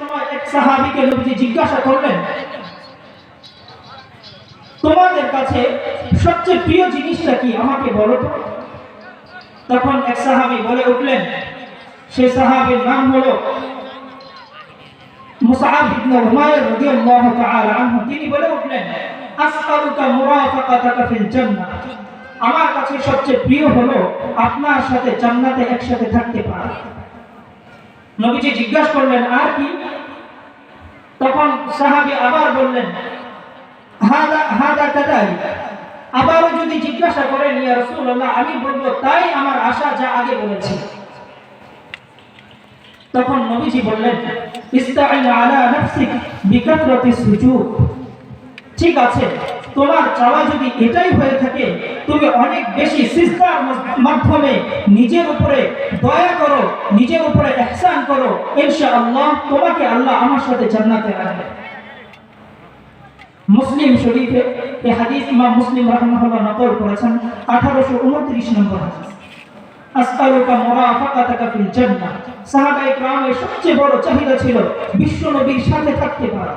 সময় এক সাহাবীকে নবীজি জিজ্ঞাসা করলেন, তোমাদের কাছে সবচেয়ে প্রিয় জিনিসটা কি আমাকে বলো তো। তখন এক সাহাবী বলে উঠলেন, সেই সাহাবীর নাম হলো মুসআব ইবনে উমাইর রাদিয়াল্লাহু তাআলা আনহু। তিনি বলে উঠলেন, আসআলুকা মুরাফাকাতাকা ফিল জান্নাহ, আমার কাছে সবচেয়ে প্রিয় হলো আপনার সাথে জান্নাতে একসাথে থাকতে পারা। নবীজি জিজ্ঞাসা করলেন, আর কি? তখন সাহাবী আবার বললেন, হাদা হাদা কাযালিক। আবারও যদি জিজ্ঞাসা করেন, ইয়া রাসূলুল্লাহ, আমি বলবো তাই আমার আশা, যা আগে বলেছি। তখন নবীজি বললেন, ইস্তাইন আলা নাফসিক বিকাথরাতিস সুজুদ। ঠিক আছে, তোমার চাওয়া যদি এটাই হয়ে থাকে, তুমি অনেক বেশি সিজদার মাধ্যমে নিজের উপরে দয়া করো, নিজের উপরে ইহসান করো, ইনশাআল্লাহ তোমাকে আল্লাহ আমার সাথে জান্নাতে রাখবে। মুসলিম শরীফে এই হাদিস ইমাম মুসলিম রাহিমাহুল্লাহ নকল করেছেন, 1829 নম্বর হাদিস। আসআলুকা মুরাফাকাতাকা ফিল জান্নাহ। সাহাবায়ে কেরামের সবচেয়ে বড় চাহিদা ছিল বিশ্ব নবীর সাথে থাকতে পারা।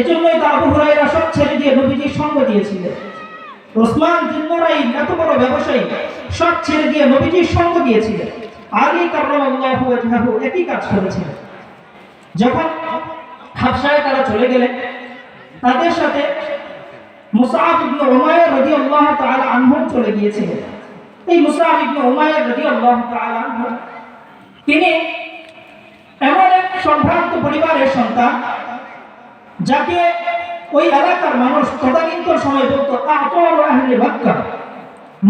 এজন্যই তো আবু হুরায়রা সব ছেড়ে দিয়ে নবীজির সঙ্গ দিয়েছিলেন। ওসমান জিন্নারাই এত বড় ব্যবসায়ী, সব ছেড়ে দিয়ে নবীজির সঙ্গ দিয়েছিলেন। আলী কাররামাল্লাহু ওয়াজহাহু একই কাজ করেছিলেন। যখন হাবশায় তারা চলে গেলেন, তাদের সাথে মুসআব ইবনে উমাইর রাদিয়াল্লাহু তাআলা আনহু চলে গিয়েছিলেন। এই মুসআব ইবনে উমাইর রাদিয়াল্লাহু তাআলা আনহু তিনি এমন এক সম্ভ্রান্ত পরিবারের সন্তান, যাকে ওই এলাকার মানুষ তদানীন্তন সময় বলতো আতর আহলে মক্কা।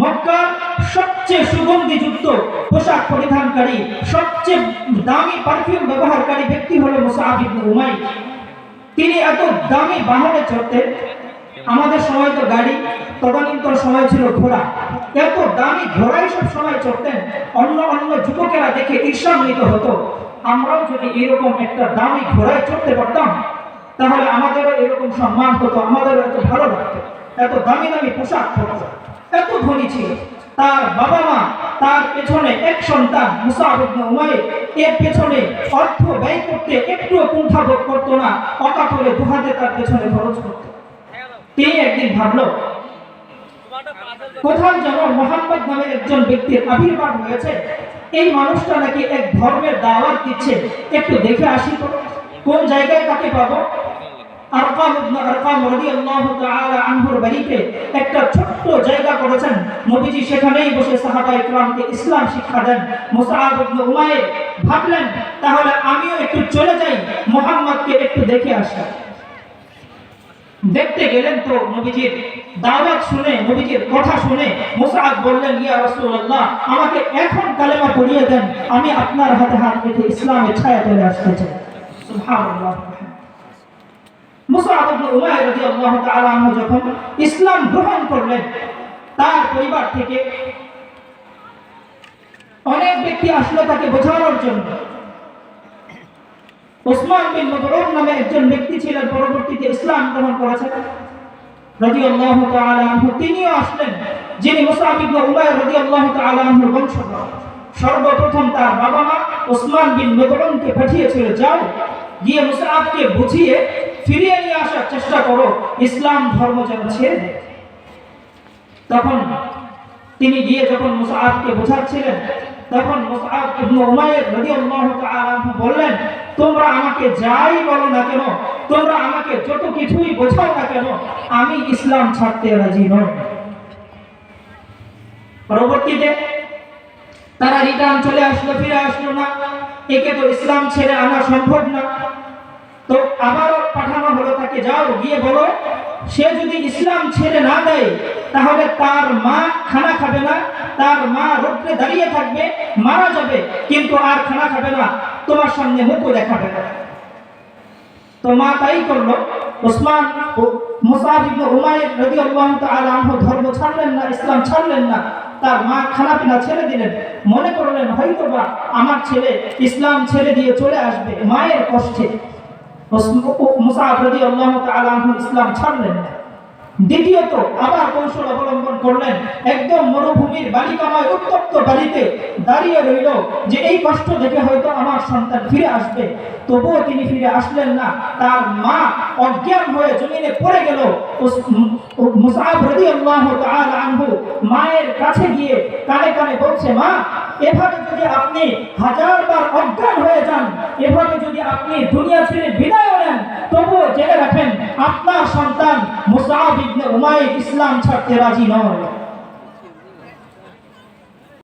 মক্কার সবচেয়ে সুগন্ধিযুক্ত পোশাক পরিধানকারী, সবচেয়ে দামি পারফিউম ব্যবহারকারী ব্যক্তি হলো মুসআব ইবনে উমাইর। তিনি এত দামি বাহনে চড়তেন, আমাদের সময় তো গাড়ি, তদানীন্তন সময় ছিল ঘোড়া। এত দামি ঘোড়ায় সব সময় চড়তেন, অন্য অন্য যুবকেরা দেখে ঈর্ষান্বিত হতো। আমরাও যদি এরকম একটা দামি ঘোড়ায় চড়তে পারতাম, তাহলে আমাদেরও এরকম সম্মান হতো, আমাদেরও এত ভালো লাগতো। এত দামি দামি পোশাক পরতো, এত ধনী ছিল। তার বাবা মা তার পেছনে এক সন্তান মুসআব ইবনে উমাইর, এর পেছনে অর্থ ব্যয় করতে একটুও কুণ্ঠাবোধ করতো না, অকাতরে দুহাতে তার পেছনে খরচ করত। তিনি একদিন ভাবলো, কোথাও যেন মুহাম্মদ নামে একজন ব্যক্তির আবির্ভাব হয়েছে, এই মানুষটা নাকি এক ধর্মের দাওয়াত দিচ্ছে, একটু দেখে আসি তো কোন জায়গায় তাকে পাবো। আরকাম ইবনে আরকাম রাদিয়াল্লাহু তাআলা আনহুর বাড়িতে একটা ছোট্ট জায়গা করেছেন, নবীজি সেখানেই বসে সাহাবায়ে কেরামকে ইসলাম শিক্ষা দেন। মুসআব ইবনে উমাইর ভাবলেন, তাহলে আমিও একটু চলে যাই, মুহাম্মদকে একটু দেখে আসি। দেখতে গেলেন তো নবীজির দাওয়াত শুনে, নবীজির কথা শুনে মুসআব বললেন, ইয়া রাসূলুল্লাহ, আমাকে এখন কালেমা পড়িয়ে দেন, আমি আপনার হাতে হাত রেখে ইসলামের ছায়া তলে আসতে চাই। সুবহানাল্লাহ। মুসআব ইবনে উমাইর রাদিয়াল্লাহু তাআলা আনহু যখন ইসলাম গ্রহণ করলেন, তার পরিবার থেকে অনেক ব্যক্তি আসলো তাকে বোঝানোর জন্য। ওসমান বিন মাদউন নামে একজন ব্যক্তি ছিলেন, পরবর্তীতে ইসলাম গ্রহণ করেছেন রাদিয়াল্লাহু তাআলা আনহু। তিনিও আসলেন, যিনি মুসআব ইবনে উমাইর রাদিয়াল্লাহু তাআলা আনহুর বংশধর। সর্বপ্রথম তার বাবা মা ওসমান বিন মাদউনকে পাঠিয়েছিল, যাও গিয়ে মুসআবকে বুঝিয়ে ফিরিয়ে নিয়ে আসার চেষ্টা করো, ইসলাম ধর্ম যেন ছেড়ে দেয়। তখন তিনি গিয়ে যখন মুসআবকে বোঝাচ্ছিলেন, তখন মুসআব ইবনে উমাইর রাদিয়াল্লাহু তাআলা আনহু বললেন, তোমরা আমাকে যাই বলো না কেন, তোমরা আমাকে যত কিছুই বোঝাও না কেন, আমি ইসলাম ছাড়তে রাজি নই। পরবর্তীতে তারা রিটার্ন চলে আসলো, ফিরে আসলো না, একে তো ইসলাম ছেড়ে আনা সম্ভব না। তো আবারও পাঠানো হলো তাকে, যাও গিয়ে বলো, সে যদি ইসলাম ছেড়ে না দেয়, তাহলে তার মা খানা খাবে না, তার মা রোদ্রে দাঁড়িয়ে থাকবে, মারা যাবে, কিন্তু আর খানা খাবে না, তোমার সামনে মুখও দেখাবে না। তো মা তাই করলো। ওসমান মুসআব ইবনে উমাইর রাদিয়াল্লাহু তাআলা আনহু ধর্ম ছাড়লেন না, ইসলাম ছাড়লেন না, তার মা খানা পিনা ছেড়ে দিলেন। মনে করলেন হয়তোবা আমার ছেলে ইসলাম ছেড়ে দিয়ে চলে আসবে, মায়ের কষ্টে মুসআব রাদিয়াল্লাহু তাআলা আনহু ইসলাম ছাড়লেন না। দ্বিতীয়ত আবার কৌশল অবলম্বন করলেন, একদম মরুভূমির বালিকাময় উত্তপ্ত বাড়িতে দাঁড়িয়ে রইল যে এই কষ্ট দেখে হয়তো আমার সন্তান ফিরে আসবে। তবুও তিনি ফিরে আসলেন না। তার মা অজ্ঞান হয়ে জমিনে পড়ে গেল। মুসআব রাদিয়াল্লাহু তাআলা আনহু মায়ের কাছে গিয়ে কানে কানে বলছে, মা, এভাবে যদি আপনি হাজারবার অজ্ঞান হয়ে যান, এভাবে যদি আপনি দুনিয়া ছেড়ে বিদায় নেন, তবুও জেনে রাখেন আপনার সন্তান মুসআব ইবনে উমাইর ইসলাম ছাড়তে রাজি নয়।